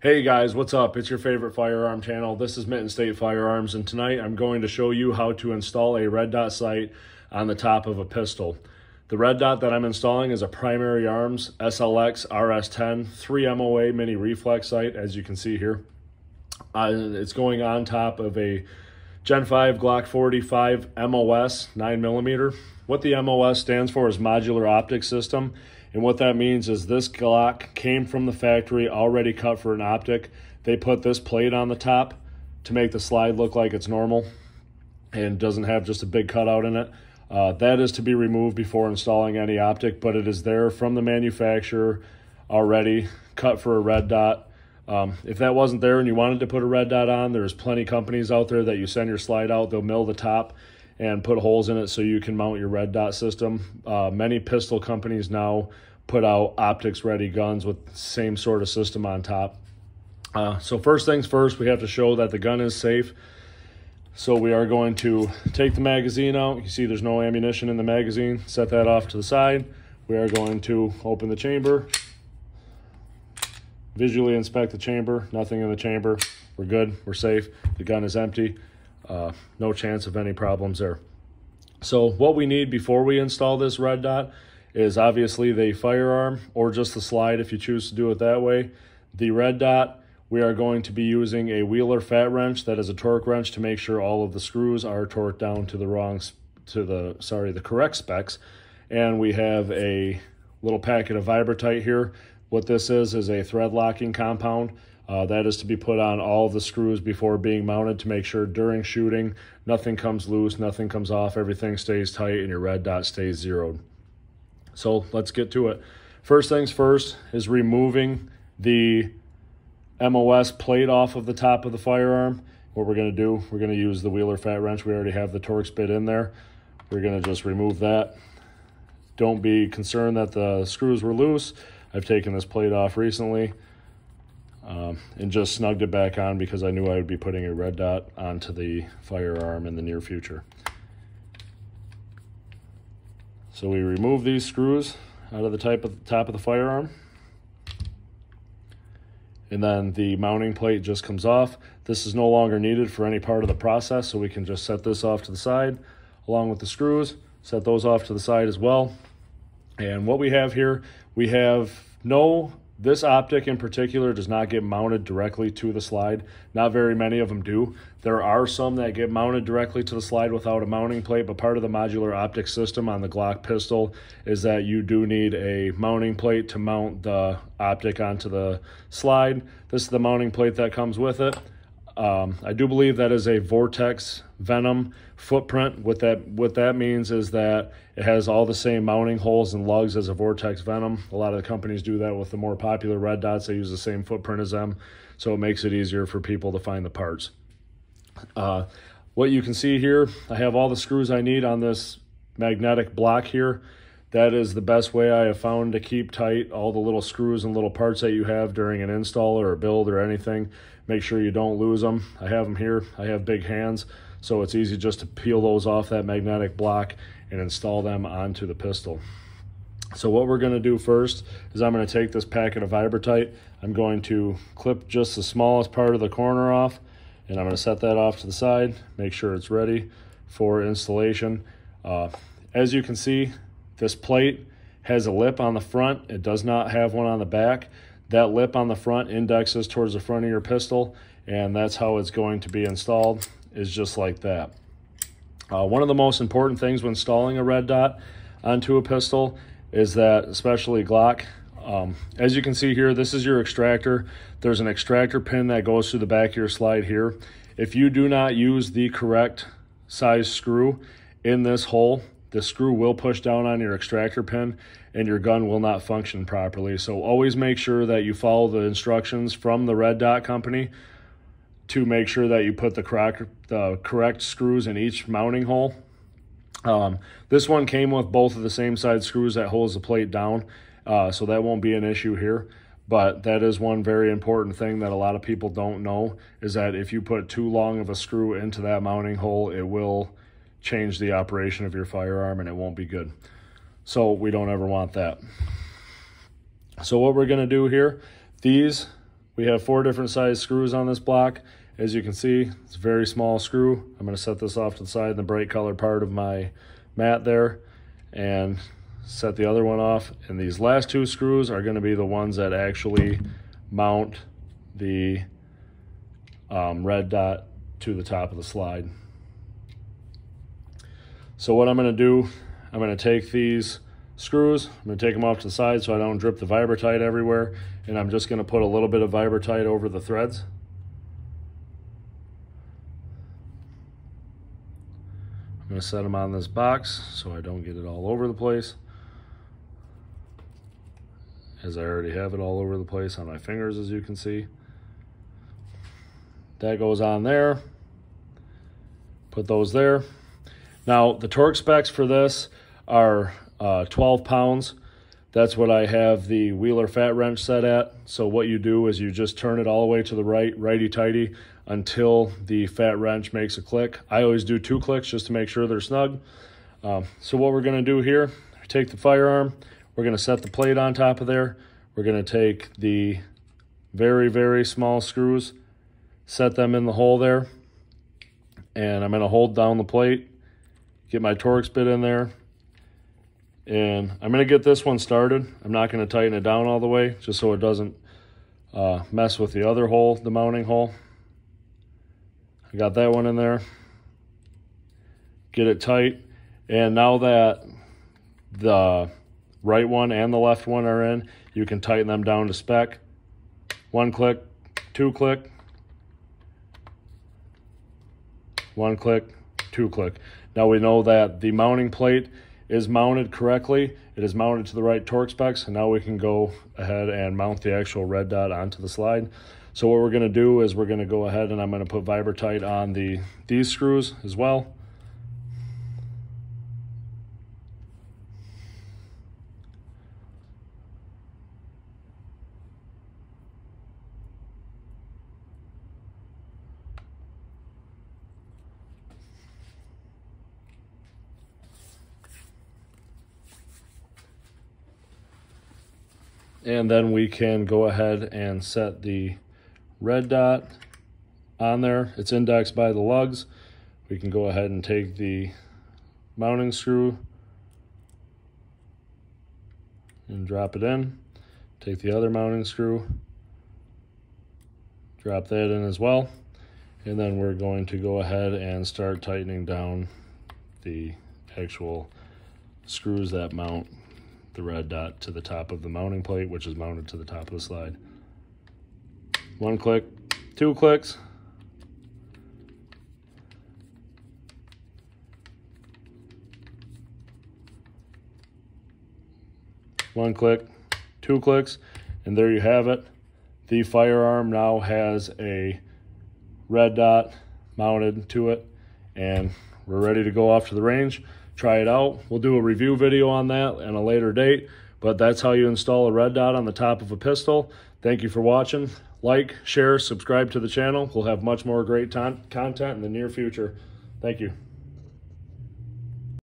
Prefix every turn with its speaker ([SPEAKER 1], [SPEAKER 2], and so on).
[SPEAKER 1] Hey guys, what's up? It's your favorite firearm channel. This is Mitten State Firearms, and tonight I'm going to show you how to install a red dot sight on the top of a pistol. The red dot that I'm installing is a Primary Arms SLX RS-10 3 MOA mini reflex sight, as you can see here. It's going on top of a Gen 5 Glock 45 MOS 9mm. What the MOS stands for is Modular Optic System. And what that means is this Glock came from the factory already cut for an optic. They put this plate on the top to make the slide look like it's normal and doesn't have just a big cutout in it. That is to be removed before installing any optic, but it is there from the manufacturer already cut for a red dot. If that wasn't there and you wanted to put a red dot on, there's plenty of companies out there that you send your slide out, they'll mill the top and put holes in it so you can mount your red dot system. Many pistol companies now put out optics ready guns with the same sort of system on top. So first things first, we have to show that the gun is safe. So we are going to take the magazine out. You see there's no ammunition in the magazine. Set that off to the side. We are going to open the chamber, visually inspect the chamber. Nothing in the chamber. We're good. We're safe. The gun is empty. No chance of any problems there. So what we need before we install this red dot is obviously the firearm, or just the slide if you choose to do it that way. The red dot, we are going to be using a Wheeler fat wrench that is a torque wrench to make sure all of the screws are torqued down to the correct specs. And we have a little packet of Vibratite here. What this is a thread locking compound. That is to be put on all of the screws before being mounted to make sure during shooting nothing comes loose, nothing comes off, everything stays tight, and your red dot stays zeroed. So let's get to it. First things first is removing the MOS plate off of the top of the firearm. What we're going to do, we're going to use the Wheeler fat wrench. We already have the Torx bit in there. We're going to just remove that. Don't be concerned that the screws were loose. I've taken this plate off recently and just snugged it back on because I knew I would be putting a red dot onto the firearm in the near future. So we remove these screws out of the top of the firearm, and then the mounting plate just comes off. This is no longer needed for any part of the process, so we can just set this off to the side along with the screws, set those off to the side as well. And what we have here, we have this optic in particular does not get mounted directly to the slide. Not very many of them do. There are some that get mounted directly to the slide without a mounting plate, but part of the modular optic system on the Glock pistol is that you do need a mounting plate to mount the optic onto the slide. This is the mounting plate that comes with it. I do believe that is a Vortex Venom footprint. What that means is that it has all the same mounting holes and lugs as a Vortex Venom. A lot of the companies do that with the more popular red dots. They use the same footprint as them, so it makes it easier for people to find the parts. What you can see here, I have all the screws I need on this magnetic block here. That is the best way I have found to keep tight all the little screws and little parts that you have during an install or a build or anything. Make sure you don't lose them. I have them here. I have big hands, so it's easy just to peel those off that magnetic block and install them onto the pistol. So what we're going to do first is I'm going to take this packet of Vibratite. I'm going to clip just the smallest part of the corner off, and I'm going to set that off to the side, make sure it's ready for installation. As you can see, this plate has a lip on the front. It does not have one on the back. That lip on the front indexes towards the front of your pistol, and that's how it's going to be installed, is just like that. One of the most important things when installing a red dot onto a pistol is that, especially Glock, as you can see here, this is your extractor. There's an extractor pin that goes through the back of your slide here. If you do not use the correct size screw in this hole, the screw will push down on your extractor pin and your gun will not function properly. So always make sure that you follow the instructions from the red dot company to make sure that you put the correct screws in each mounting hole. This one came with both of the same side screws that holds the plate down, so that won't be an issue here. But that is one very important thing that a lot of people don't know, is that if you put too long of a screw into that mounting hole, it will change the operation of your firearm and it won't be good. So we don't ever want that. So what we're going to do here, we We have 4 different size screws on this block. As you can see, it's a very small screw. I'm going to set this off to the side in the bright colored part of my mat there and set the other one off. And these last 2 screws are going to be the ones that actually mount the red dot to the top of the slide. So what I'm going to do, I'm going to take these screws, I'm going to take them off to the side so I don't drip the Vibratite everywhere, and I'm just going to put a little bit of Vibratite over the threads. I'm going to set them on this box so I don't get it all over the place, as I already have it all over the place on my fingers, as you can see. That goes on there. Put those there. Now, the torque specs for this are 12 pounds. That's what I have the Wheeler fat wrench set at. So what you do is you just turn it all the way to the right, righty-tighty, until the fat wrench makes a click. I always do 2 clicks just to make sure they're snug. So what we're going to do here, take the firearm, we're going to set the plate on top of there. We're going to take the very, very small screws, set them in the hole there, and I'm going to hold down the plate, get my Torx bit in there, and I'm going to get this one started. I'm not going to tighten it down all the way, just so it doesn't mess with the other hole, the mounting hole. I got that one in there. Get it tight, and now that the right one and the left one are in, you can tighten them down to spec. 1 click, 2 click, 1 click, 2 click. Now we know that the mounting plate is mounted correctly. It is mounted to the right torque specs, and now we can go ahead and mount the actual red dot onto the slide. So what we're going to do is we're going to go ahead and I'm going to put Vibratite on these screws as well. And then we can go ahead and set the red dot on there. It's indexed by the lugs. We can go ahead and take the mounting screw and drop it in. Take the other mounting screw, drop that in as well. And then we're going to go ahead and start tightening down the actual screws that mount the red dot to the top of the mounting plate, which is mounted to the top of the slide. 1 click, 2 clicks, one click, 2 clicks, and there you have it. The firearm now has a red dot mounted to it, and we're ready to go off to the range. Try it out. We'll do a review video on that at a later date, but that's how you install a red dot on the top of a pistol. Thank you for watching. Like, share, subscribe to the channel. We'll have much more great content in the near future. Thank you.